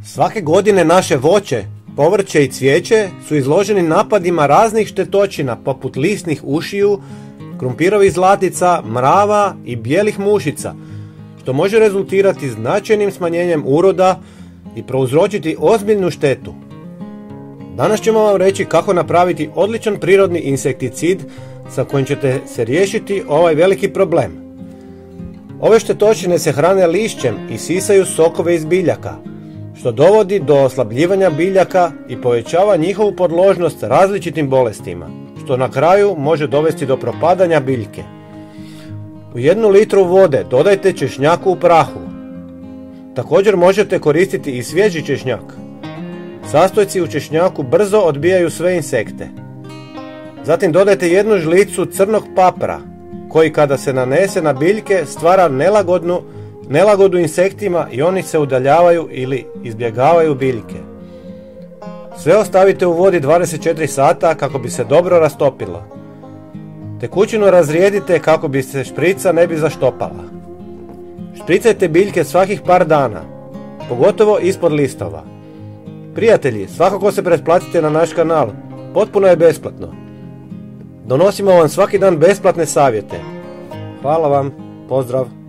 Svake godine naše voće, povrće i cvijeće su izloženi napadima raznih štetočina poput lisnih ušiju, krumpirovih zlatica, mrava i bijelih mušica, što može rezultirati značajnim smanjenjem uroda i prouzročiti ozbiljnu štetu. Danas ćemo vam reći kako napraviti odličan prirodni insekticid sa kojim ćete se riješiti ovaj veliki problem. Ove štetočine se hrane lišćem i sisaju sokove iz biljaka, što dovodi do oslabljivanja biljaka i povećava njihovu podložnost različitim bolestima, što na kraju može dovesti do propadanja biljke. U 1 litru vode dodajte češnjaku u prahu. Također možete koristiti i svježi češnjak. Sastojci u češnjaku brzo odbijaju sve insekte. Zatim dodajte 1 žlicu crnog papra, koji kada se nanese na biljke stvara nelagodu insektima i oni se udaljavaju ili izbjegavaju biljke. Sve ostavite u vodi 24 sata kako bi se dobro rastopilo. Tekućinu razrijedite kako bi se šprica ne bi zaštopala. Špricajte biljke svakih par dana, pogotovo ispod listova. Prijatelji, svakako se pretplatite na naš kanal, potpuno je besplatno. Donosimo vam svaki dan besplatne savjete. Hvala vam, pozdrav!